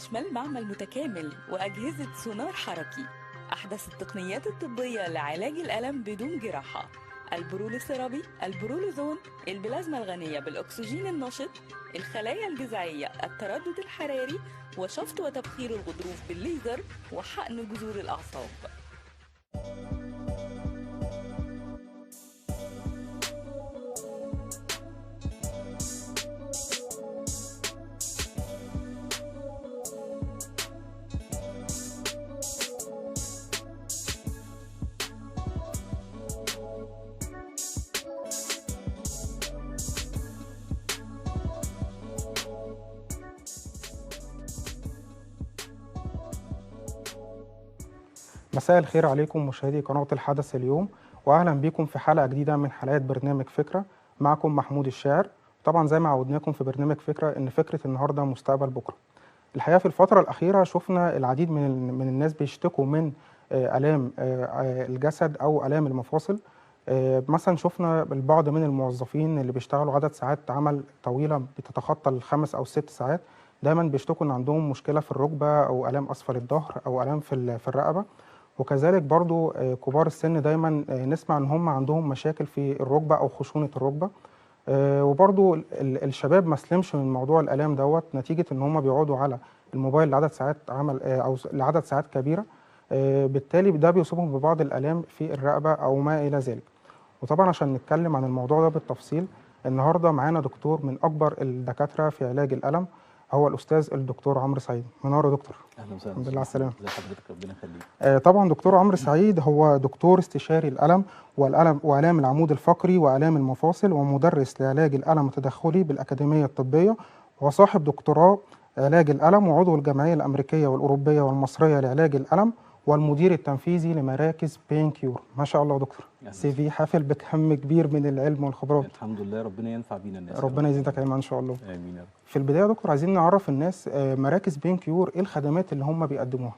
يشمل معمل متكامل وأجهزة سونار حركي، أحدث التقنيات الطبية لعلاج الألم بدون جراحة، البرول السيرابي، البرولوزون، البلازما الغنية بالأكسجين النشط، الخلايا الجذعية، التردد الحراري، وشفط وتبخير الغضروف بالليزر، وحقن جذور الأعصاب. مساء الخير عليكم مشاهدي قناة الحدث اليوم، وأهلا بكم في حلقة جديدة من حلقات برنامج فكرة. معكم محمود الشاعر. طبعا زي ما عودناكم في برنامج فكرة إن فكرة النهاردة مستقبل بكرة. الحقيقة في الفترة الأخيرة شفنا العديد من الناس بيشتكوا من آلام الجسد أو آلام المفاصل. مثلا شفنا البعض من الموظفين اللي بيشتغلوا عدد ساعات عمل طويلة بتتخطى الخمس أو الست ساعات، دايما بيشتكوا إن عندهم مشكلة في الركبة أو آلام أسفل الظهر أو آلام في الرقبة. وكذلك برضو كبار السن دايما نسمع ان هم عندهم مشاكل في الركبه او خشونه الركبه. وبرضو الشباب ما سلمش من موضوع الالام دوت نتيجه ان هم بيقعدوا على الموبايل لعدد ساعات عمل او لعدد ساعات كبيره. بالتالي ده بيصيبهم ببعض الالام في الرقبه او ما الى ذلك. وطبعا عشان نتكلم عن الموضوع ده بالتفصيل النهارده معانا دكتور من اكبر الدكاتره في علاج الالم، هو الاستاذ الدكتور عمرو سعيد. منور يا دكتور. اهلا وسهلا. الحمد لله على السلامه. ازي حضرتك؟ ربنا يخليك. طبعا دكتور عمرو سعيد هو دكتور استشاري الألم وآلام العمود الفقري وآلام المفاصل، ومدرس لعلاج الألم التدخلي بالأكاديمية الطبية، وصاحب دكتوراه علاج الألم، وعضو الجمعية الأمريكية والأوروبية والمصرية لعلاج الألم، والمدير التنفيذي لمراكز بين كيور. ما شاء الله يا دكتور، سي في حافل بكم كبير من العلم والخبرات. الحمد لله، ربنا ينفع بينا الناس. ربنا يزيدك علما ان شاء الله. امين يا رب. في البدايه يا دكتور عايزين نعرف الناس مراكز بين كيور ايه الخدمات اللي هم بيقدموها؟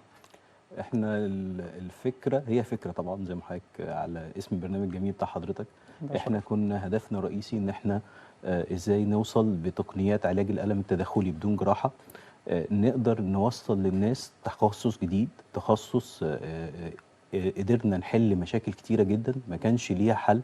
احنا الفكره هي فكره طبعا زي ما حضرتك على اسم البرنامج الجميل بتاع حضرتك. احنا كنا هدفنا الرئيسي ان احنا ازاي نوصل بتقنيات علاج الالم التداخلي بدون جراحه، نقدر نوصل للناس تخصص جديد، تخصص قدرنا نحل مشاكل كتيره جدا ما كانش ليها حل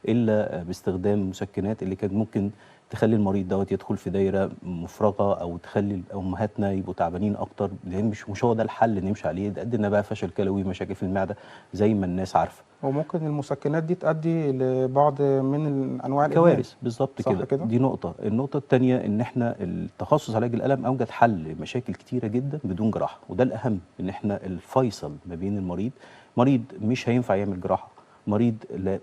الا باستخدام مسكنات اللي كانت ممكن تخلي المريض دوت يدخل في دايره مفرغه او تخلي امهاتنا يبقوا تعبانين اكتر، لان مش هو ده الحل اللي نمشي عليه. ده ادينا بقى فشل كلوي، مشاكل في المعده زي ما الناس عارفه. وممكن المسكنات دي تؤدي لبعض من انواع كوارث بالظبط كده. دي نقطه. النقطه الثانيه ان احنا التخصص علاج الالم اوجد حل لمشاكل كتيره جدا بدون جراحه، وده الاهم، ان احنا الفيصل ما بين مريض مش هينفع يعمل جراحه، مريض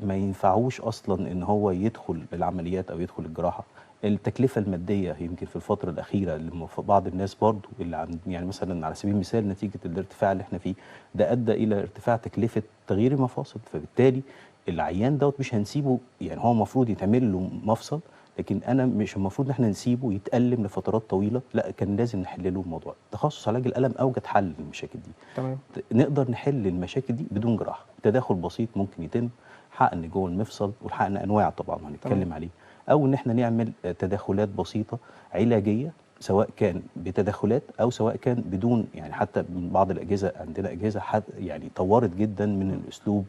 ما ينفعوش اصلا ان هو يدخل العمليات او يدخل الجراحه. التكلفه الماديه يمكن في الفتره الاخيره اللي بعض الناس برضو اللي يعني مثلا على سبيل المثال نتيجه الارتفاع اللي احنا فيه ده ادى الى ارتفاع تكلفه تغيير المفاصل، فبالتالي العيان دوت مش هنسيبه، يعني هو المفروض يتعمل له مفصل، لكن انا مش المفروض ان احنا نسيبه يتألم لفترات طويله، لا كان لازم نحل له الموضوع. تخصص علاج الالم اوجد حل للمشاكل دي. تمام. نقدر نحل المشاكل دي بدون جراحه، تداخل بسيط ممكن يتم، حقن جوه المفصل، والحقن انواع طبعا هنتكلم عليه، او ان احنا نعمل تدخلات بسيطه علاجيه سواء كان بتدخلات او سواء كان بدون. يعني حتى من بعض الاجهزه، عندنا اجهزه يعني طورت جدا من الاسلوب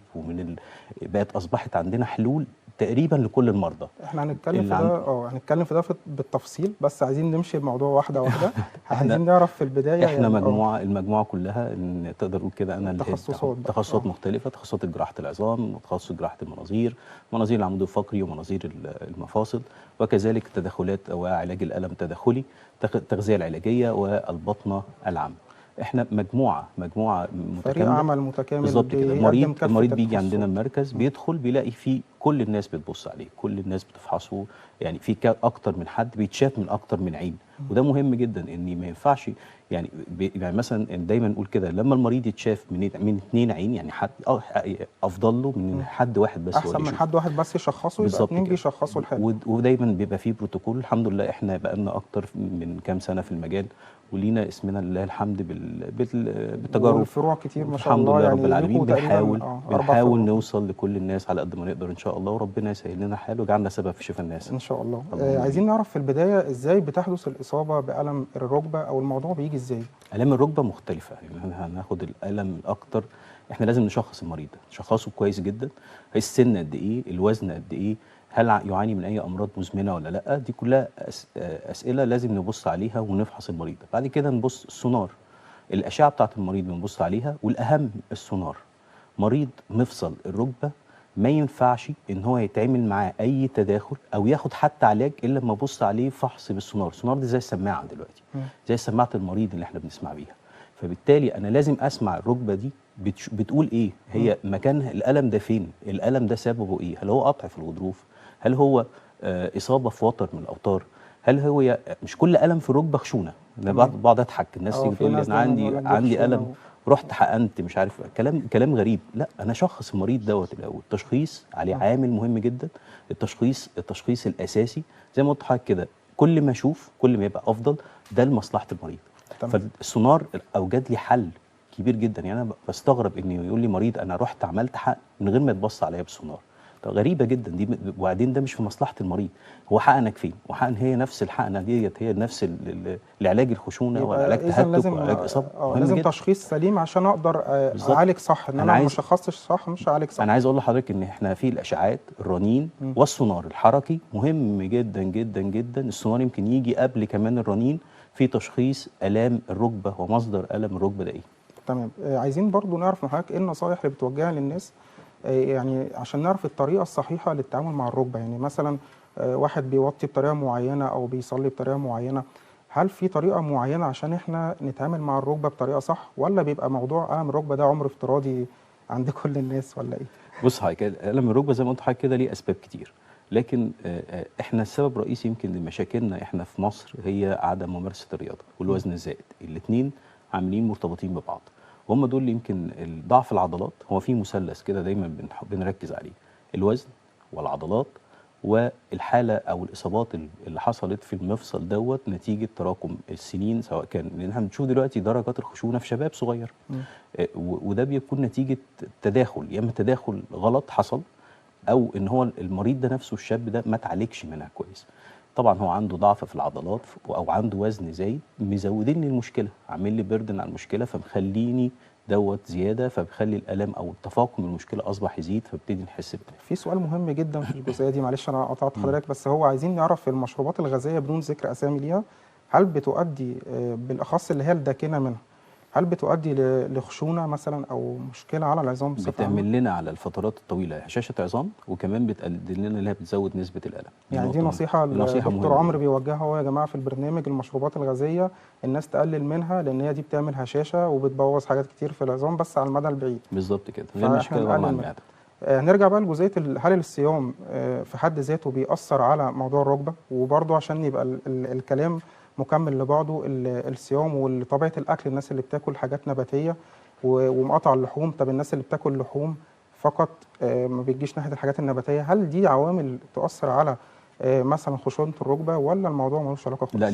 بقت اصبحت عندنا حلول تقريبا لكل المرضى. احنا هنتكلم في ده هنتكلم في ده بالتفصيل، بس عايزين نمشي الموضوع واحده واحده. عايزين نعرف في البدايه احنا يعني المجموعه كلها، ان تقدر تقول كده، انا تخصصات مختلفه، تخصصات جراحه العظام، وتخصص جراحه المناظير، مناظير العمود الفقري ومناظير المفاصل، وكذلك تدخلات وعلاج الالم التداخلي، التغذيه العلاجيه، والبطنه العامه. احنا مجموعه متكامله، فريق عمل متكامل بالظبط كده. المريض بيجي عندنا المركز، بيدخل بيلاقي فيه كل الناس بتبص عليه، كل الناس بتفحصه، يعني في اكتر من حد بيتشاف من اكتر من عين، وده مهم جدا. ان ما ينفعش يعني مثلا دايما نقول كده، لما المريض يتشاف من 2 عين، يعني حد افضل له من حد واحد بس، احسن من حد واحد بس يشخصه، يبقى 2 بيشخصوا الحاله. ودايما بيبقى فيه بروتوكول. الحمد لله احنا بقى لنا اكتر من كام سنه في المجال، ولينا اسمنا لله الحمد بالتجارب. والفروع كتير ما شاء الحمد الله، لله يعني رب العالمين. ليكوا تقريبا بنحاول 4 فروع. نوصل لكل الناس على قد ما نقدر ان شاء الله، وربنا يسهل لنا الحال ويجعلنا سبب في شفاء الناس. ان شاء الله. اللهم عايزين آمين. نعرف في البدايه ازاي بتحدث الاصابه بالم الركبه، او الموضوع بيجي ازاي؟ الام الركبه مختلفه، يعني احنا هناخد الالم الاكتر. احنا لازم نشخص المريض ده، نشخصه كويس جدا. السن قد ايه، الوزن قد ايه، هل يعاني من اي امراض مزمنه ولا لا. دي كلها اسئله لازم نبص عليها ونفحص المريض. بعد كده نبص السونار، الاشعه بتاعه المريض بنبص عليها، والاهم السونار. مريض مفصل الركبه ما ينفعش ان هو يتعمل معاه اي تداخل او ياخد حتى علاج الا لما ابص عليه فحص بالسونار. السونار دي زي السماعه دلوقتي، زي سماعه المريض اللي احنا بنسمع بيها. فبالتالي انا لازم اسمع الركبه دي بتقول ايه، هي مكانها، الالم ده فين، الالم ده سببه ايه، هل هو قطع في الغضروف، هل هو اصابه في وتر من الاوتار، هل هو مش كل الم في الركبه خشونه. انا بقعد اضحك، الناس تيجي في تقول لي ناس انا دايما يقول لك دي عندي خشونه الم، رحت حقنت، مش عارف، كلام غريب. لا، انا اشخص المريض دوت الاول. التشخيص عليه عامل مهم جدا. التشخيص الاساسي زي ما قلت لحضرتك كده، كل ما اشوف كل ما يبقى افضل، ده لمصلحه المريض. تمام. فالسونار اوجد لي حل كبير جدا. يعني انا بستغرب ان يقول لي مريض انا رحت عملت حقن من غير ما يتبص عليا بالسونار. طب غريبه جدا دي، وبعدين ده مش في مصلحه المريض. هو حقنك فين؟ وحقن هي نفس الحقنه ديت، هي نفس العلاج الخشونه ولا علاج اذا تهتك لازم ولا علاج اصابه. مهم لازم جدا. تشخيص سليم عشان اقدر بالظبط. اعالج صح. ان انا لو ما شخصتش صح مش هعالج صح. انا عايز اقول لحضرتك ان احنا في الاشعاعات، الرنين والسونار الحركي مهم جدا جدا جدا. السونار يمكن يجي قبل كمان الرنين في تشخيص الام الركبه ومصدر الم الركبه ده ايه. تمام. عايزين برضو نعرف من حضرتك ايه النصايح اللي بتوجهها للناس، يعني عشان نعرف الطريقه الصحيحه للتعامل مع الركبه. يعني مثلا واحد بيوطي بطريقه معينه او بيصلي بطريقه معينه، هل في طريقه معينه عشان احنا نتعامل مع الركبه بطريقه صح، ولا بيبقى موضوع الم الركبه ده عمر افتراضي عند كل الناس، ولا ايه؟ بص حضرتك، الم الركبه زي ما قلت لحضرتك كده ليه اسباب كتير، لكن احنا السبب الرئيسي يمكن لمشاكلنا احنا في مصر هي عدم ممارسه الرياضه والوزن الزائد. الاثنين عاملين مرتبطين ببعض، وهم دول اللي يمكن ضعف العضلات. هو في مثلث كده دايما بنركز عليه: الوزن والعضلات والحاله او الاصابات اللي حصلت في المفصل دوت نتيجه تراكم السنين، سواء كان، لان احنا بنشوف دلوقتي درجات الخشونه في شباب صغير. وده بيكون نتيجه تداخل، يا اما تداخل غلط حصل، او ان هو المريض ده نفسه، الشاب ده ما اتعالجش منها كويس. طبعا هو عنده ضعف في العضلات او عنده وزن زايد، مزودين لي المشكله، عامل لي بردن على المشكله، فمخليني دوت زياده، فبخلي الالم او التفاقم المشكله اصبح يزيد، فابتدي نحس بده. في سؤال مهم جدا في الجزئيه دي، معلش انا قطعت حضرتك، بس هو عايزين نعرف المشروبات الغازيه بدون ذكر اسامي ليها، هل بتؤدي بالاخص اللي هي الداكنه منها، هل بتؤدي لخشونه مثلا او مشكله على العظام بصفه عامه؟ بتعمل لنا على الفترات الطويله هشاشه عظام، وكمان بتقلل لنا اللي هي بتزود نسبه الالم. يعني دي نصيحه نصيحه دكتور مهمه عمرو بيوجهها هو يا جماعه في البرنامج: المشروبات الغازيه الناس تقلل منها، لان هي دي بتعمل هشاشه وبتبوظ حاجات كتير في العظام بس على المدى البعيد. بالظبط كده، غير مشكله مع المعده. نرجع بقى لجزئيه هل الصيام في حد ذاته بيأثر على موضوع الركبه؟ وبرضه عشان يبقى الكلام مكمل لبعضه، الصيام وطبيعه الاكل، الناس اللي بتاكل حاجات نباتيه ومقاطع اللحوم، طب الناس اللي بتاكل لحوم فقط ما بتجيش ناحيه الحاجات النباتيه، هل دي عوامل تؤثر على مثلا خشونه الركبه، ولا الموضوع ملوش علاقه خالص؟ لا،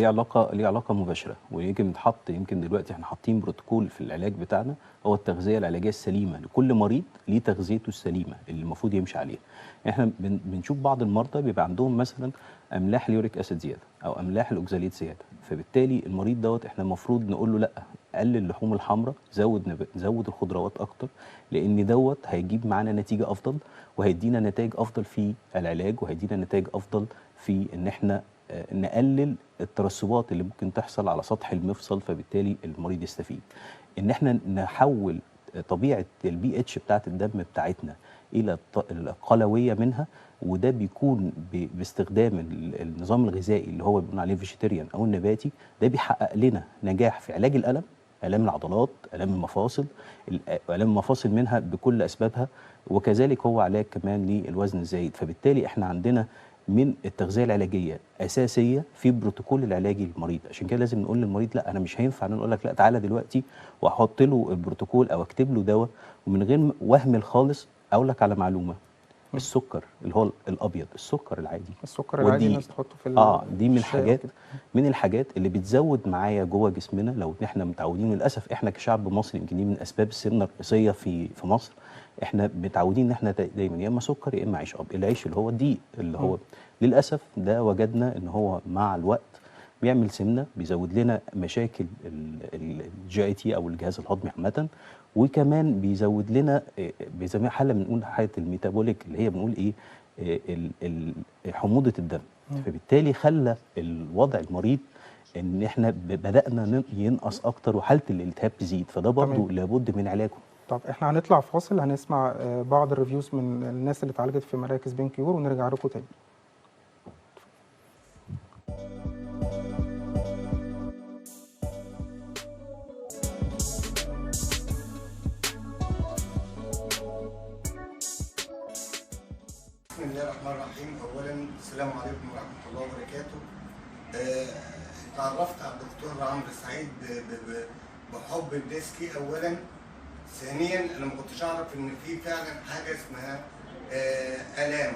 ليه علاقه مباشره، ويمكن يمكن دلوقتي احنا حاطين بروتوكول في العلاج بتاعنا، هو التغذيه العلاجيه السليمه لكل مريض، ليه تغذيته السليمه اللي المفروض يمشي عليها. احنا بنشوف بعض المرضى بيبقى عندهم مثلا املاح اليوريك اسيد زياده او املاح الاوكزاليت زياده، فبالتالي المريض دوت احنا المفروض نقول له لا، قلل اللحوم الحمراء، زود الخضروات اكتر، لان دوت هيجيب معانا نتيجه افضل، وهيدينا نتائج افضل في العلاج، وهيدينا نتائج افضل في ان احنا نقلل الترسبات اللي ممكن تحصل على سطح المفصل، فبالتالي المريض يستفيد. ان احنا نحول طبيعه البي اتش بتاعه الدم بتاعتنا الى القلويه منها، وده بيكون باستخدام النظام الغذائي اللي هو بنقول عليه فيجيتيريان او النباتي. ده بيحقق لنا نجاح في علاج الالم، الام العضلات، الام المفاصل، الام المفاصل منها بكل اسبابها، وكذلك هو علاج كمان للوزن الزايد. فبالتالي احنا عندنا من التغذيه العلاجيه اساسيه في بروتوكول العلاجي للمريض. عشان كده لازم نقول للمريض لا، انا مش هينفع نقول لك لا تعالى دلوقتي واحط له البروتوكول او اكتب له دواء ومن غير وهم خالص. اقول لك على معلومه: السكر اللي هو الابيض، السكر العادي، السكر العادي ودي الناس بتحطه في دي من الشاي أو الحاجات كده. اللي بتزود معايا جوه جسمنا. لو احنا متعودين للاسف احنا كشعب مصري، يمكن دي من اسباب السمنه الرئيسيه في مصر. احنا متعودين ان احنا دايما يا اما سكر يا اما عيش ابيض، العيش اللي هو الدقيق اللي هو للاسف ده وجدنا ان هو مع الوقت بيعمل سمنه، بيزود لنا مشاكل الجي اي تي او الجهاز الهضمي عامه، وكمان بيزود لنا بيسميها حاله بنقول حاله الميتابوليك اللي هي بنقول ايه، حموضه الدم. فبالتالي خلى الوضع المريض ان احنا بدانا ينقص اكتر وحاله الالتهاب تزيد، فده برضه لابد من علاجه. طب احنا هنطلع فاصل، هنسمع بعض الريفيوز من الناس اللي اتعالجت في مراكز بين كيور ونرجع لكم تاني. بسم الله الرحمن الرحيم. اولا السلام عليكم ورحمه الله وبركاته. تعرفت على الدكتور عمرو سعيد بحب الديسكي اولا. ثانيا انا ما كنتش اعرف ان في فعلا حاجه اسمها الام.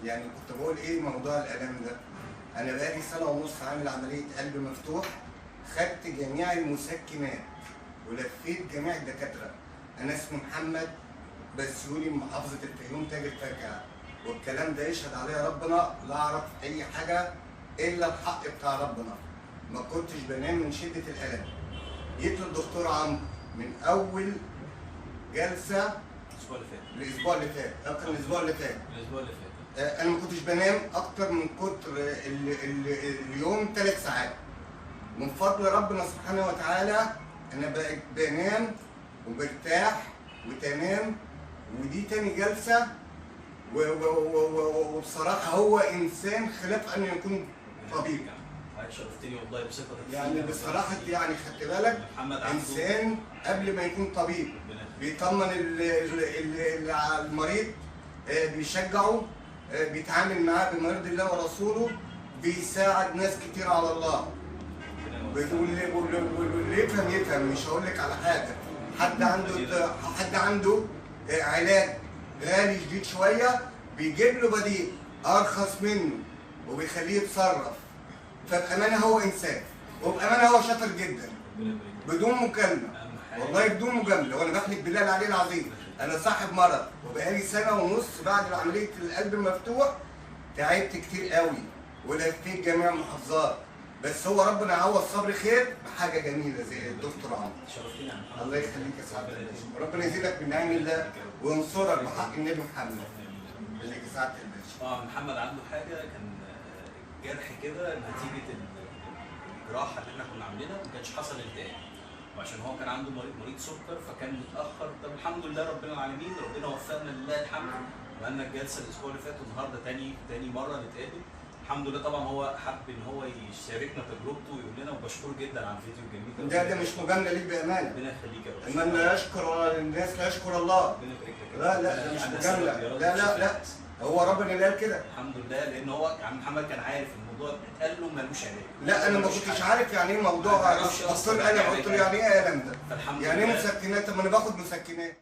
يعني كنت بقول ايه موضوع الالام ده. انا بقالي سنه ونص عامل عمليه قلب مفتوح، خدت جميع المسكنات ولفيت جميع الدكاتره. انا اسمي محمد بسيوني من محافظه الفيوم تاجر فاكهه، والكلام ده يشهد عليه ربنا. لا اعرف اي حاجه الا الحق بتاع ربنا. ما كنتش بنام من شده الالم. جيت للدكتور عمرو من اول جلسه الاسبوع اللي فات انا ما كنتش بنام اكتر من كتر اليوم 3 ساعات. من فضل ربنا سبحانه وتعالى انا بقيت بنام وبرتاح وتمام. ودي تاني جلسه وبصراحه هو انسان خلاف ان يكون طبيب. شرفتني والله بثقتك. يعني بصراحه يعني خدت بالك انسان قبل ما يكون طبيب بيطمن المريض، بيشجعه، بيتعامل معاه بمرض الله ورسوله، بيساعد ناس كتير على الله. واللي يفهم مش هقول لك على حاجه. حد عنده علاج غالي جديد شويه بيجيب له بديل ارخص منه وبيخليه يتصرف. فبامانه هو انسان، وبامانه هو شاطر جدا بدون مكالمه، والله بدون مجامله. وانا بحلف بالله العلي العظيم انا صاحب مرض وبقالي سنه ونص بعد عمليه القلب المفتوح. تعبت كتير قوي ولفيت جميع المحافظات، بس هو ربنا عوض صبري خير بحاجه جميله زي الدكتور عمرو. شرفتني يا محمد. الله يخليك يا سعاده الباشا، ربنا يزيدك من نعم الله وينصرك بحق النبي محمد. خليك يا سعاده الباشا. محمد عنده حاجه كان جرح كده نتيجه الجراحه اللي احنا كنا عاملينها، ما كانش حصل التهاب، وعشان هو كان عنده مريض سكر فكان متاخر. طب الحمد لله ربنا العالمين، ربنا وفقنا لله الحمد. بقالنا الجلسه الاسبوع اللي فات والنهارده تاني مره نتقابل. الحمد لله. طبعا هو حب ان هو يشاركنا تجربته ويقول لنا، وبشكره جدا على الفيديو الجميل ده مش مجامله ليك بامانه. ربنا يخليك يا باشا. من لا يشكر الناس لا يشكر الله. ربنا يبارك لك. لا ده مش مجامله. لا هو ربنا اللي قال كده. الحمد لله، لان هو عم محمد كان عارف الموضوع اتقال له ملوش علاج. لا انا ما كنتش عارف يعني ايه موضوع اصل انا قلت له يعني ايه الم ده؟ يعني ايه مسكنات؟ طب ما انا باخد مسكنات.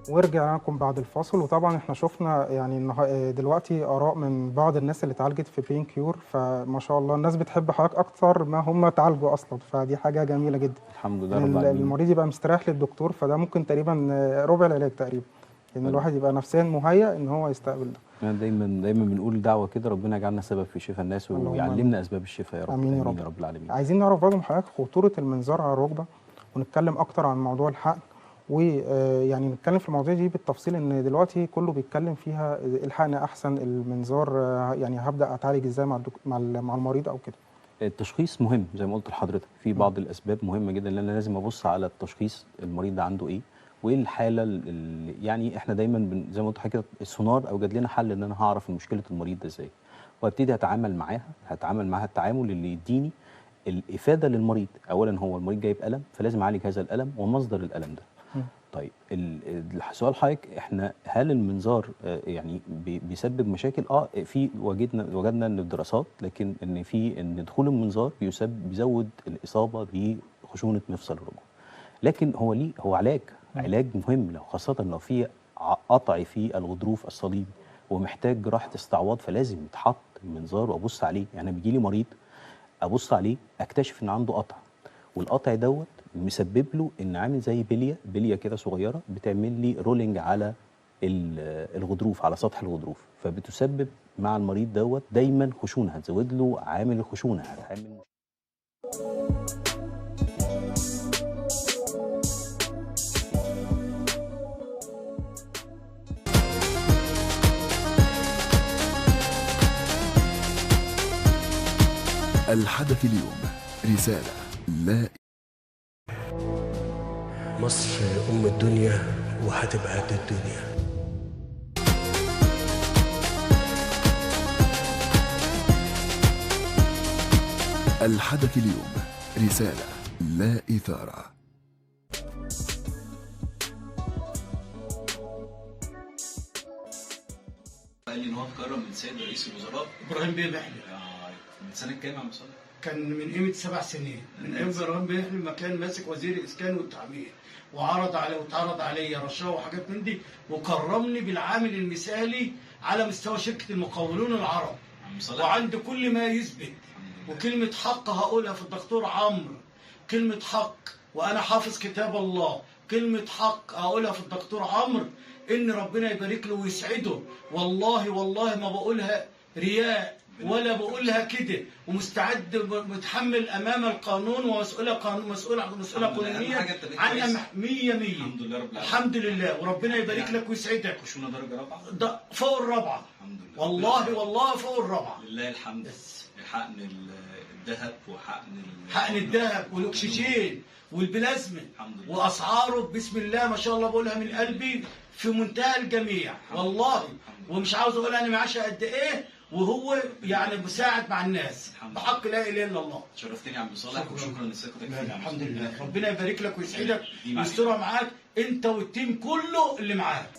ورجعنا لكم بعد الفاصل. وطبعا احنا شفنا يعني دلوقتي اراء من بعض الناس اللي اتعالجت في بين كيور، فما شاء الله الناس بتحب حضرتك اكتر ما هم اتعالجوا اصلا، فدي حاجه جميله جدا. الحمد لله رب العالمين. المريض يبقى مستريح للدكتور، فده ممكن تقريبا ربع العلاج تقريبا، ان الواحد يبقى نفسيا مهيأ ان هو يستقبل ده. دايما بنقول دعوه كده، ربنا يجعلنا سبب في شفاء الناس ويعلمنا اسباب الشفاء يا رب. امين يا رب العالمين. عايزين نعرف برضه من حضرتك خطوره المنظار على الركبه، ونتكلم اكتر عن موضوع الحقن، ويعني نتكلم في المواضيع دي بالتفصيل، ان دلوقتي كله بيتكلم فيها الحقن احسن، المنظار يعني هبدا اتعالج ازاي مع المريض او كده. التشخيص مهم زي ما قلت لحضرتك، في بعض الاسباب مهمه جدا لان انا لازم ابص على التشخيص المريض ده عنده ايه وايه الحاله يعني احنا دايما زي ما قلت لحضرتك السونار اوجد لنا حل ان انا هعرف مشكله المريض ده ازاي، وابتدي هتعامل معاها التعامل اللي يديني الافاده للمريض. اولا هو المريض جاي بألم فلازم اعالج هذا الألم ومصدر الألم ده. طيب السؤال حضرتك احنا هل المنظار يعني بيسبب مشاكل؟ في وجدنا ان الدراسات لكن ان دخول المنظار بيزود الاصابه بخشونه مفصل الركبه. لكن هو علاج مهم، خاصه لو في قطع في الغضروف الصليبي ومحتاج جراحه استعواض فلازم يتحط المنظار وابص عليه. يعني بيجي لي مريض ابص عليه اكتشف ان عنده قطع، والقطع دوت مسبب له ان عامل زي بليه كده صغيره بتعمل لي رولينج على الغضروف، على سطح الغضروف، فبتسبب مع المريض دوت دايما خشونه، هتزود له عامل الخشونه، هتعمل الحدث اليوم رسالة لا. مصر أم الدنيا وهتبقى قد الدنيا. الحدث اليوم رسالة لا إثارة. قال لي ان هو اتكرم من سيد رئيس الوزراء ابراهيم بيه محلي. من سنه كام يا عم صالح؟ كان من قيمه 7 سنين، من ايام ابراهيم بيه محلي ما كان ماسك وزير الاسكان والتعمير، واتعرض عليا رشاوى وحاجات من دي، وكرمني بالعامل المثالي على مستوى شركه المقاولون العرب، وعند كل ما يثبت. وكلمه حق هقولها في الدكتور عمرو، كلمه حق وانا حافظ كتاب الله، كلمه حق هقولها في الدكتور عمرو ان ربنا يبارك له ويسعده. والله ما بقولها رياء ولا بقولها كده، ومستعد متحمل امام القانون ومسؤوله قانونيه عنها 100. الحمد لله رب العالمين. الحمد لله، وربنا يبارك لك ويسعدك. خشونه درجه رابعه؟ ده فوق الرابعه. الحمد لله. والله فوق الرابعه. لله الحمد. حقن الذهب حقن الذهب والاكسجين والبلازما، الحمد لله. واسعاره بسم الله ما شاء الله بقولها من قلبي في منتهى الجميع والله. ومش عاوز اقول انا معاشي قد ايه، وهو يعني مساعد مع الناس بحق لا اله الا الله. شرفتني يا عم صالح وشكرا لثقتك فينا. الحمد لله، ربنا يبارك لك ويسعدك ويسترها معاك انت والتيم كله اللي معاك.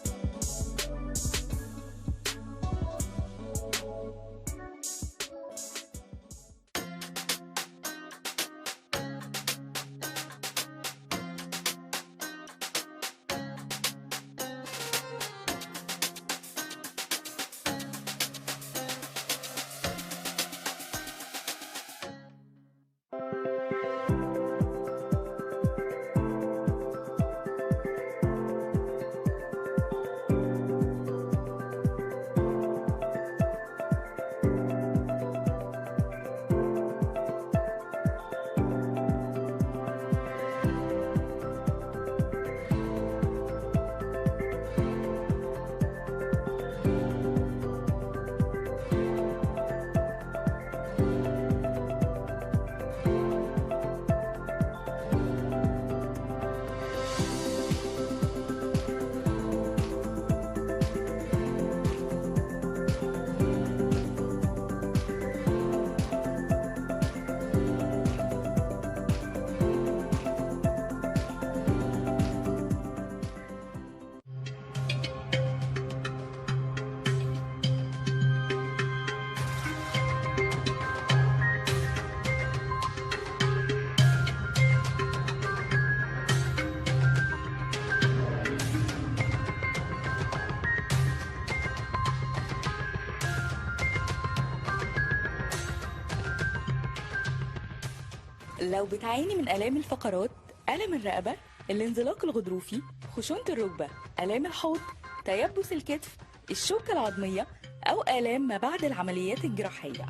لو بتعاني من آلام الفقرات، ألم الرقبة، الانزلاق الغضروفي، خشونة الركبة، آلام الحوض، تيبس الكتف، الشوكة العظمية، أو آلام ما بعد العمليات الجراحية،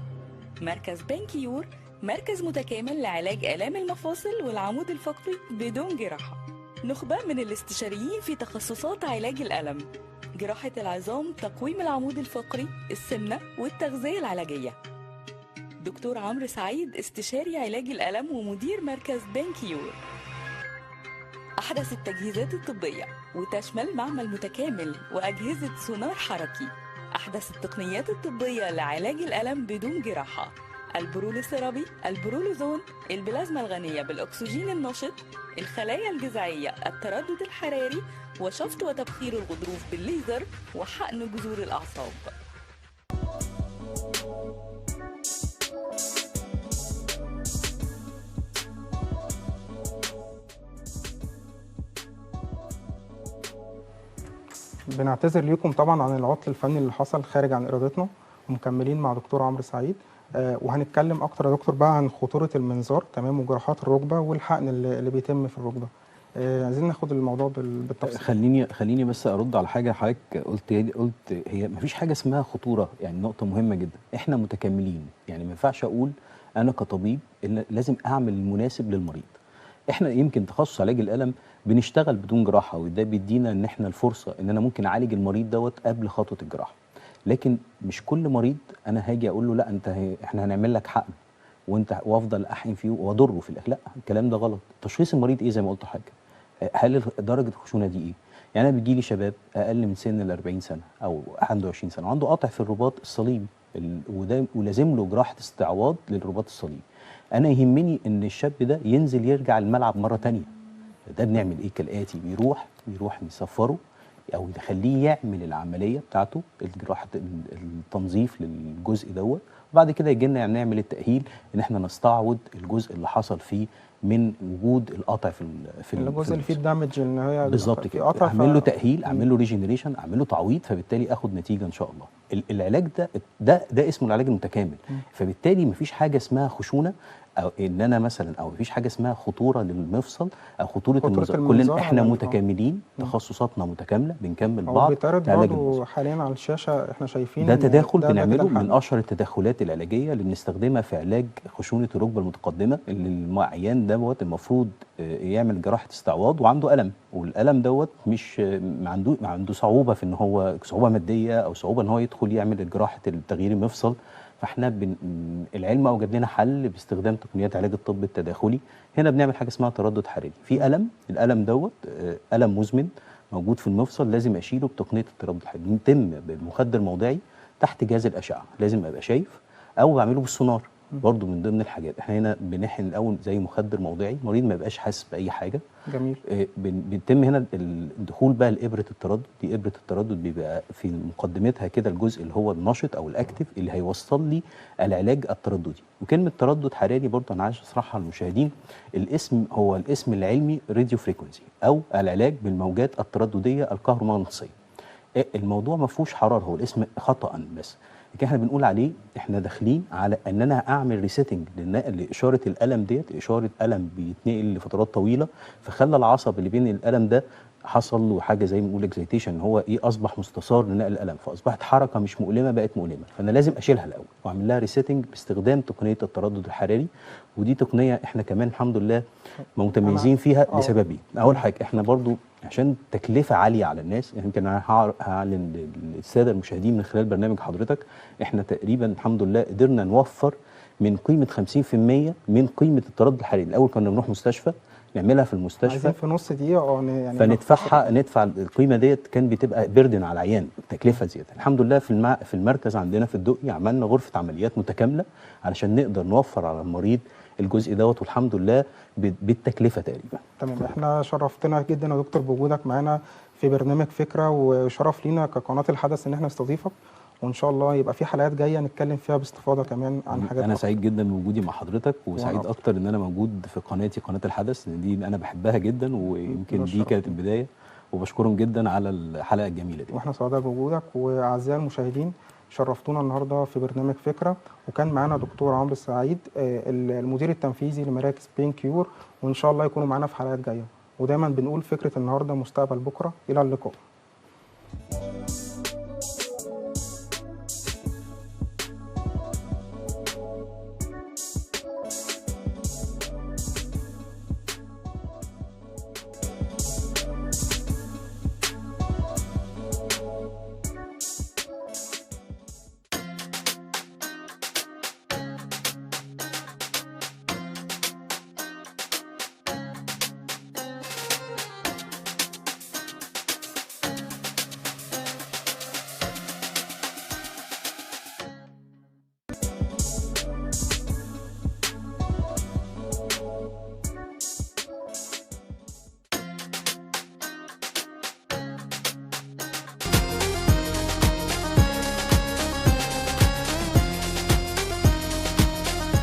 مركز بنكيور مركز متكامل لعلاج آلام المفاصل والعمود الفقري بدون جراحة. نخبة من الاستشاريين في تخصصات علاج الألم، جراحة العظام، تقويم العمود الفقري، السمنة والتغذية العلاجية. دكتور عمرو سعيد، استشاري علاج الألم ومدير مركز بنكيور. أحدث التجهيزات الطبية وتشمل معمل متكامل وأجهزة سونار حركي. أحدث التقنيات الطبية لعلاج الألم بدون جراحة. البرول السيرابي، البرولوزون، البلازما الغنية بالأكسجين النشط، الخلايا الجذعية، التردد الحراري، وشفط وتبخير الغضروف بالليزر، وحقن جذور الأعصاب. بنعتذر ليكم طبعا عن العطل الفني اللي حصل خارج عن ارادتنا، ومكملين مع دكتور عمرو سعيد. وهنتكلم اكتر يا دكتور بقى عن خطوره المنظار، تمام، وجراحات الركبه والحقن اللي بيتم في الركبه. عايزين ناخد الموضوع بالتفصيل. خليني بس ارد على حاجه حضرتك قلت هي مفيش حاجه اسمها خطوره، يعني نقطه مهمه جدا. احنا متكاملين، يعني ما ينفعش اقول انا كطبيب إن لازم اعمل المناسب للمريض. احنا يمكن تخصص علاج الالم بنشتغل بدون جراحه، وده بيدينا ان احنا الفرصه ان انا ممكن اعالج المريض دوت قبل خطوه الجراحه. لكن مش كل مريض انا هاجي اقول له لا احنا هنعمل لك حقن وافضل احقن فيه واضره في الاخر. لا، الكلام ده غلط. تشخيص المريض ايه زي ما قلت حاجه، هل درجه الخشونه دي ايه؟ يعني انا بيجي لي شباب اقل من سن ال 40 سنه او عنده 20 سنه وعنده قطع في الرباط الصليبي، وده ولازم له جراحه استعواض للرباط الصليبي. انا يهمني ان الشاب ده ينزل يرجع الملعب مره ثانيه. ده بنعمل ايه كالاتي، بيروح نسفره او نخليه يعمل العمليه بتاعته، جراحه التنظيف للجزء دوت، وبعد كده يجي لنا نعمل التاهيل ان احنا نستعوض الجزء اللي حصل فيه من وجود القطع في الجزء اللي فيه الدمج، ان هي بالظبط كده. اعمل له تاهيل، اعمل له ريجنريشن، اعمل له تعويض، فبالتالي اخد نتيجه ان شاء الله. العلاج ده اسمه العلاج المتكامل. فبالتالي مفيش حاجه اسمها خشونه او ان انا مثلا، او مفيش حاجه اسمها خطوره للمفصل او خطوره المنظار. كلنا احنا متكاملين، تخصصاتنا متكامله، بنكمل بعض. بيتعرض برضه حاليا على الشاشه، احنا شايفين ده تداخل بنعمله من اشهر التدخلات العلاجيه اللي بنستخدمها في علاج خشونه الركبه المتقدمه، اللي العيان دوت المفروض يعمل جراحه استعواض وعنده الم، والالم دوت مش ما عنده صعوبه في ان هو صعوبه ماديه او صعوبه ان هو يدخل يعمل جراحه تغيير المفصل. فاحنا العلم اوجد لنا حل باستخدام تقنيات علاج الطب التداخلي. هنا بنعمل حاجه اسمها تردد حراري. في الالم دوت الم مزمن موجود في المفصل، لازم اشيله بتقنيه التردد الحراري. بيتم بمخدر موضعي تحت جهاز الاشعه، لازم ابقى شايف، او بعمله بالسونار برضو من ضمن الحاجات. احنا هنا بنحقن الاول زي مخدر موضعي، المريض ما يبقاش حاسس باي حاجه. جميل. بيتم هنا الدخول بقى لابره التردد. دي ابره التردد بيبقى في مقدمتها كده الجزء اللي هو النشط او الاكتف اللي هيوصل لي العلاج الترددي. وكلمه تردد حراري برضو انا عايز اشرحها للمشاهدين. الاسم هو الاسم العلمي راديو فريكونسي، او العلاج بالموجات التردديه الكهرومغناطيسيه. الموضوع ما فيهوش حراره، هو الاسم خطا بس. لكن احنا بنقول عليه احنا داخلين على ان انا اعمل ريسيتنج لاشاره الالم ديت، اشاره الم بيتنقل لفترات طويله، فخلى العصب اللي بين الالم ده حصل له حاجه زي ما بنقول اكزيتيشن، هو اصبح مستثار لنقل الالم، فاصبحت حركه مش مؤلمه بقت مؤلمه، فانا لازم اشيلها الاول واعمل لها ريسيتنج باستخدام تقنيه التردد الحراري. ودي تقنيه احنا كمان الحمد لله متميزين فيها لسببين. اول حاجه احنا برضو عشان تكلفه عاليه على الناس، يمكن انا هعلن للساده المشاهدين من خلال برنامج حضرتك، احنا تقريبا الحمد لله قدرنا نوفر من قيمه 50% من قيمه التردد الحراري. الاول كنا بنروح مستشفى نعملها في المستشفى، عايزين في نص دقيقه يعني ندفع القيمه ديت، كان بتبقى بيردن على العيان، تكلفه زياده. الحمد لله في المركز عندنا في الدقي عملنا غرفه عمليات متكامله علشان نقدر نوفر على المريض الجزء دوت، والحمد لله بالتكلفه تقريبا. تمام. احنا شرفتنا جدا يا دكتور بوجودك معانا في برنامج فكره، وشرف لينا كقناه الحدث ان احنا نستضيفك، وان شاء الله يبقى في حلقات جايه نتكلم فيها باستفاضه كمان عن حاجات انا أكتر. سعيد جدا بوجودي مع حضرتك، وسعيد اكتر ان انا موجود في قناتي قناه الحدث، لان دي انا بحبها جدا، ويمكن دي كانت البدايه، وبشكرهم جدا على الحلقه الجميله دي. واحنا سعداء بوجودك. واعزائي المشاهدين، شرفتونا النهارده في برنامج فكره، وكان معانا دكتور عمرو سعيد المدير التنفيذي لمراكز بنكيور، وان شاء الله يكونوا معانا في حلقات جايه. ودايما بنقول فكره النهارده مستقبل بكره. الى اللقاء.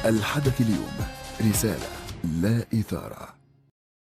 الحدث اليوم، رسالة لا إثارة.